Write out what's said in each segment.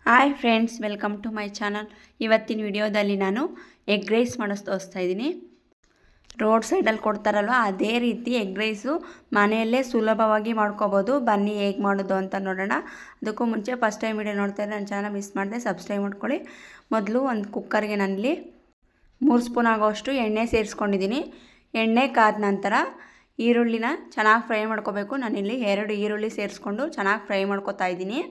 Hi friends, welcome to my channel. ಇವತ್ತಿನ ವಿಡಿಯೋದಲ್ಲಿ ನಾನು ಎಗ್ ರೈಸ್ ಮಾಡೋದು ತೋರಿಸ್ತಾ ಇದ್ದೀನಿ. ರೋಡ್ ಸೈಡಲ್ಲಿ ಕೊಡ್ತಾರಲ್ವ, ಅದೇ ರೀತಿ ಎಗ್ ರೈಸು ಮನೆಯಲ್ಲೇ ಸುಲಭವಾಗಿ ಮಾಡ್ಕೋಬೋದು. ಬನ್ನಿ ಹೇಗೆ ಮಾಡೋದು ಅಂತ ನೋಡೋಣ. ಅದಕ್ಕೂ ಮುಂಚೆ ಫಸ್ಟ್ ಟೈಮ್ ವಿಡಿಯೋ ನೋಡ್ತಾ ಇದ್ದರೆ ನನ್ನ ಚಾನಲ್ ಮಿಸ್ ಮಾಡಿದೆ, ಸಬ್ಸ್ಕ್ರೈಬ್ ಮಾಡ್ಕೊಳ್ಳಿ. ಮೊದಲು ಒಂದು ಕುಕ್ಕರ್ಗೆ ನಾನಿಲ್ಲಿ 3 ಸ್ಪೂನ್ ಆಗೋಷ್ಟು ಎಣ್ಣೆ ಸೇರಿಸ್ಕೊಂಡಿದ್ದೀನಿ. ಎಣ್ಣೆ ಕಾದ ನಂತರ ಈರುಳ್ಳಿನ ಚೆನ್ನಾಗಿ ಫ್ರೈ ಮಾಡ್ಕೋಬೇಕು. ನಾನಿಲ್ಲಿ 2 ಈರುಳ್ಳಿ ಸೇರಿಸ್ಕೊಂಡು ಚೆನ್ನಾಗಿ ಫ್ರೈ ಮಾಡ್ಕೋತಾ ಇದ್ದೀನಿ.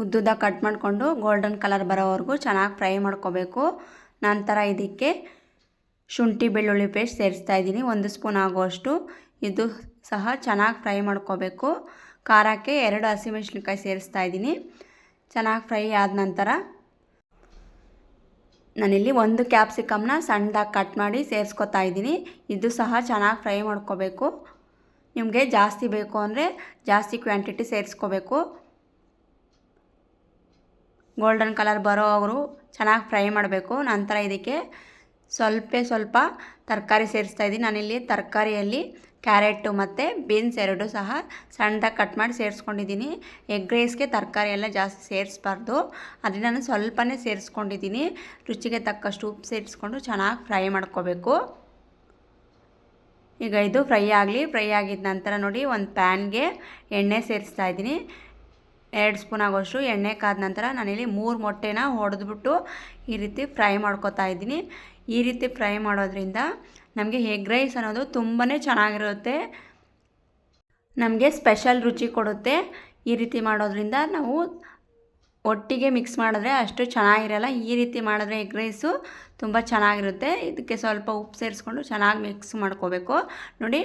ಉದ್ದುದ ಕಟ್ ಮಾಡಿಕೊಂಡು ಗೋಲ್ಡನ್ ಕಲರ್ ಬರೋವರೆಗೂ ಚೆನ್ನಾಗಿ ಫ್ರೈ ಮಾಡ್ಕೋಬೇಕು. ನಂತರ ಇದಕ್ಕೆ ಶುಂಠಿ ಬೆಳ್ಳುಳ್ಳಿ ಪೇಸ್ಟ್ ಸೇರಿಸ್ತಾ ಇದ್ದೀನಿ, 1 ಸ್ಪೂನ್ ಆಗುವಷ್ಟು. ಇದು ಸಹ ಚೆನ್ನಾಗಿ ಫ್ರೈ ಮಾಡ್ಕೋಬೇಕು. ಖಾರಕ್ಕೆ 2 ಹಸಿಮೆಣಸಿನ್ಕಾಯಿ ಸೇರಿಸ್ತಾ ಇದ್ದೀನಿ. ಚೆನ್ನಾಗಿ ಫ್ರೈ ಆದ ನಂತರ ನಾನಿಲ್ಲಿ 1 ಕ್ಯಾಪ್ಸಿಕಮ್ನ ಸಣ್ಣದಾಗಿ ಕಟ್ ಮಾಡಿ ಸೇರಿಸ್ಕೊತಾ ಇದ್ದೀನಿ. ಇದು ಸಹ ಚೆನ್ನಾಗಿ ಫ್ರೈ ಮಾಡ್ಕೋಬೇಕು. ನಿಮಗೆ ಜಾಸ್ತಿ ಬೇಕು ಅಂದರೆ ಜಾಸ್ತಿ ಕ್ವಾಂಟಿಟಿ ಸೇರಿಸ್ಕೋಬೇಕು. ಗೋಲ್ಡನ್ ಕಲರ್ ಬರೋವರು ಚೆನ್ನಾಗಿ ಫ್ರೈ ಮಾಡಬೇಕು. ನಂತರ ಇದಕ್ಕೆ ಸ್ವಲ್ಪ ತರಕಾರಿ ಸೇರಿಸ್ತಾ ಇದ್ದೀನಿ. ನಾನಿಲ್ಲಿ ತರಕಾರಿಯಲ್ಲಿ ಕ್ಯಾರೆಟು ಮತ್ತು ಬೀನ್ಸ್ 2 ಸಹ ಸಣ್ಣದಾಗಿ ಕಟ್ ಮಾಡಿ ಸೇರಿಸ್ಕೊಂಡಿದ್ದೀನಿ. ಎಗ್ ರೈಸ್ಗೆ ತರಕಾರಿ ಎಲ್ಲ ಜಾಸ್ತಿ ಸೇರಿಸ್ಬಾರ್ದು, ಅದರಿಂದ ನಾನು ಸ್ವಲ್ಪನೇ ಸೇರಿಸ್ಕೊಂಡಿದ್ದೀನಿ. ರುಚಿಗೆ ತಕ್ಕಷ್ಟು ಉಪ್ಪು ಸೇರಿಸ್ಕೊಂಡು ಚೆನ್ನಾಗಿ ಫ್ರೈ ಮಾಡ್ಕೋಬೇಕು. ಈಗ ಇದು ಫ್ರೈ ಆಗಿದ ನಂತರ ನೋಡಿ, ಒಂದು ಪ್ಯಾನ್ಗೆ ಎಣ್ಣೆ ಸೇರಿಸ್ತಾ ಇದ್ದೀನಿ. 2 ಸ್ಪೂನ್ ಆಗೋಷ್ಟು ಎಣ್ಣೆ ಕಾದ ನಂತರ ನಾನಿಲ್ಲಿ 3 ಮೊಟ್ಟೆನ ಹೊಡೆದ್ಬಿಟ್ಟು ಈ ರೀತಿ ಫ್ರೈ ಮಾಡ್ಕೊತಾ ಇದ್ದೀನಿ. ಈ ರೀತಿ ಫ್ರೈ ಮಾಡೋದ್ರಿಂದ ನಮಗೆ ಎಗ್ ರೈಸ್ ಅನ್ನೋದು ತುಂಬಾ ಚೆನ್ನಾಗಿರುತ್ತೆ, ನಮಗೆ ಸ್ಪೆಷಲ್ ರುಚಿ ಕೊಡುತ್ತೆ. ಈ ರೀತಿ ಮಾಡೋದ್ರಿಂದ ನಾವು ಒಟ್ಟಿಗೆ ಮಿಕ್ಸ್ ಮಾಡಿದ್ರೆ ಅಷ್ಟು ಚೆನ್ನಾಗಿರಲ್ಲ. ಈ ರೀತಿ ಮಾಡಿದ್ರೆ ಎಗ್ ರೈಸು ತುಂಬ ಚೆನ್ನಾಗಿರುತ್ತೆ. ಇದಕ್ಕೆ ಸ್ವಲ್ಪ ಉಪ್ಪು ಸೇರಿಸ್ಕೊಂಡು ಚೆನ್ನಾಗಿ ಮಿಕ್ಸ್ ಮಾಡ್ಕೋಬೇಕು. ನೋಡಿ,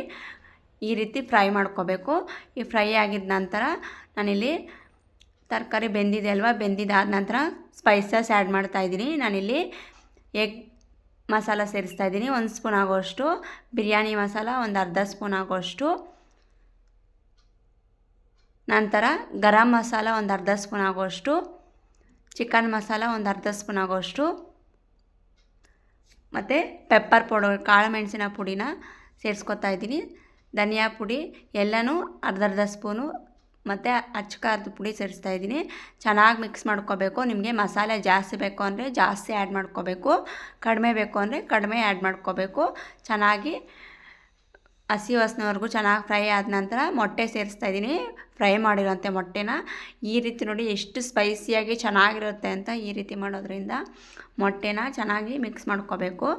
ಈ ರೀತಿ ಫ್ರೈ ಮಾಡ್ಕೋಬೇಕು. ಈ ಫ್ರೈ ಆಗಿದ ನಂತರ ನಾನಿಲ್ಲಿ ತರಕಾರಿ ಬೆಂದಿದೆ ಅಲ್ವಾ, ಬೆಂದಿದ್ದಾದ ನಂತರ ಸ್ಪೈಸಸ್ ಆ್ಯಡ್ ಮಾಡ್ತಾಯಿದ್ದೀನಿ. ನಾನಿಲ್ಲಿ ಎಗ್ ಮಸಾಲ ಸೇರಿಸ್ತಾ ಇದ್ದೀನಿ, 1 ಸ್ಪೂನ್ ಆಗೋಷ್ಟು. ಬಿರಿಯಾನಿ ಮಸಾಲ ಒಂದು ಅರ್ಧ ಸ್ಪೂನ್ ಆಗೋಷ್ಟು. ನಂತರ ಗರಂ ಮಸಾಲ ಒಂದು ಅರ್ಧ ಸ್ಪೂನ್ ಆಗೋಷ್ಟು. ಚಿಕನ್ ಮಸಾಲ ಒಂದು ಅರ್ಧ ಸ್ಪೂನ್ ಆಗೋಷ್ಟು. ಮತ್ತು ಪೆಪ್ಪರ್ ಪೌಡರ್, ಕಾಳು ಮೆಣಸಿನ ಪುಡಿನ ಸೇರಿಸ್ಕೊತಾ ಇದ್ದೀನಿ. ಧನಿಯಾ ಪುಡಿ ಎಲ್ಲನೂ ಅರ್ಧ ಸ್ಪೂನು ಮತ್ತು ಅಚ್ಚಕಾರದ ಪುಡಿ ಸೇರಿಸ್ತಾ ಇದ್ದೀನಿ. ಚೆನ್ನಾಗಿ ಮಿಕ್ಸ್ ಮಾಡ್ಕೋಬೇಕು. ನಿಮಗೆ ಮಸಾಲೆ ಜಾಸ್ತಿ ಬೇಕು ಅಂದರೆ ಜಾಸ್ತಿ ಆ್ಯಡ್ ಮಾಡ್ಕೋಬೇಕು, ಕಡಿಮೆ ಬೇಕು ಅಂದರೆ ಕಡಿಮೆ ಆ್ಯಡ್ ಮಾಡ್ಕೋಬೇಕು. ಚೆನ್ನಾಗಿ ಹಸಿ ವಾಸನೆವರೆಗೂ ಚೆನ್ನಾಗಿ ಫ್ರೈ ಆದ ನಂತರ ಮೊಟ್ಟೆ ಸೇರಿಸ್ತಾ ಇದ್ದೀನಿ, ಫ್ರೈ ಮಾಡಿರೋಂಥ ಮೊಟ್ಟೆನ. ಈ ರೀತಿ ನೋಡಿ ಎಷ್ಟು ಸ್ಪೈಸಿಯಾಗಿ ಚೆನ್ನಾಗಿರುತ್ತೆ ಅಂತ. ಈ ರೀತಿ ಮಾಡೋದ್ರಿಂದ ಮೊಟ್ಟೆನ ಚೆನ್ನಾಗಿ ಮಿಕ್ಸ್ ಮಾಡ್ಕೋಬೇಕು.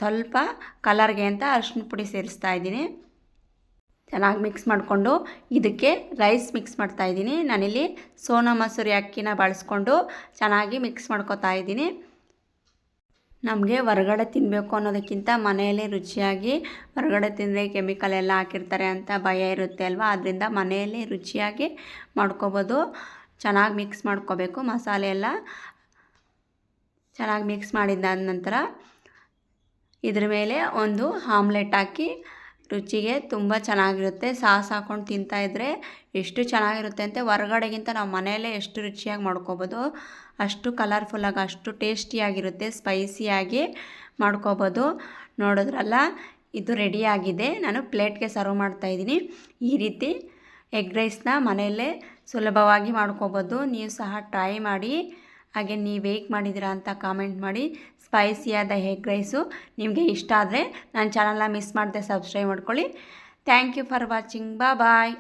ಸ್ವಲ್ಪ ಕಲರ್ಗೆ ಅಂತ ಅರಿಶಿನ ಪುಡಿ ಸೇರಿಸ್ತಾ ಇದ್ದೀನಿ. ಚೆನ್ನಾಗಿ ಮಿಕ್ಸ್ ಮಾಡಿಕೊಂಡು ಇದಕ್ಕೆ ರೈಸ್ ಮಿಕ್ಸ್ ಮಾಡ್ತಾಯಿದ್ದೀನಿ. ನಾನಿಲ್ಲಿ ಸೋನಾ ಮಸೂರಿ ಅಕ್ಕಿನ ಬಳಸ್ಕೊಂಡು ಚೆನ್ನಾಗಿ ಮಿಕ್ಸ್ ಮಾಡ್ಕೊತಾ ಇದ್ದೀನಿ. ನಮಗೆ ಹೊರಗಡೆ ತಿನ್ನಬೇಕು ಅನ್ನೋದಕ್ಕಿಂತ ಮನೆಯಲ್ಲೇ ರುಚಿಯಾಗಿ, ಹೊರಗಡೆ ತಿಂದರೆ ಕೆಮಿಕಲ್ ಎಲ್ಲ ಹಾಕಿರ್ತಾರೆ ಅಂತ ಭಯ ಇರುತ್ತೆ ಅಲ್ವಾ, ಅದರಿಂದ ಮನೆಯಲ್ಲೇ ರುಚಿಯಾಗಿ ಮಾಡ್ಕೋಬೋದು. ಚೆನ್ನಾಗಿ ಮಿಕ್ಸ್ ಮಾಡ್ಕೋಬೇಕು. ಮಸಾಲೆ ಎಲ್ಲ ಚೆನ್ನಾಗಿ ಮಿಕ್ಸ್ ಮಾಡಿದ್ದಾದ ನಂತರ ಇದ್ರ ಮೇಲೆ ಒಂದು ಆಮ್ಲೆಟ್ ಹಾಕಿ ರುಚಿಗೆ ತುಂಬ ಚೆನ್ನಾಗಿರುತ್ತೆ. ಸಾಸ್ ಹಾಕ್ಕೊಂಡು ತಿಂತಾಯಿದ್ರೆ ಎಷ್ಟು ಚೆನ್ನಾಗಿರುತ್ತೆ ಅಂತ. ಹೊರಗಡೆಗಿಂತ ನಾವು ಮನೆಯಲ್ಲೇ ಎಷ್ಟು ರುಚಿಯಾಗಿ ಮಾಡ್ಕೋಬೋದು, ಅಷ್ಟು ಕಲರ್ಫುಲ್ಲಾಗಿ, ಅಷ್ಟು ಟೇಸ್ಟಿಯಾಗಿರುತ್ತೆ, ಸ್ಪೈಸಿಯಾಗಿ ಮಾಡ್ಕೋಬೋದು. ನೋಡಿದ್ರಲ್ಲ, ಇದು ರೆಡಿಯಾಗಿದೆ. ನಾನು ಪ್ಲೇಟ್ಗೆ ಸರ್ವ್ ಮಾಡ್ತಾಯಿದ್ದೀನಿ. ಈ ರೀತಿ ಎಗ್ ರೈಸ್ನ ಮನೆಯಲ್ಲೇ ಸುಲಭವಾಗಿ ಮಾಡ್ಕೋಬೋದು. ನೀವು ಸಹ ಟ್ರೈ ಮಾಡಿ. ಹಾಗೆ ನೀವು ಹೇಗೆ ಮಾಡಿದ್ದೀರಾ ಅಂತ ಕಾಮೆಂಟ್ ಮಾಡಿ. ಸ್ಪೈಸಿಯಾದ ಎಗ್ ರೈಸು ನಿಮಗೆ ಇಷ್ಟ ಆದರೆ ನನ್ನ ಚಾನಲ್ನ ಮಿಸ್ ಮಾಡದೆ ಸಬ್ಸ್ಕ್ರೈಬ್ ಮಾಡ್ಕೊಳ್ಳಿ. Thank you for watching. Bye.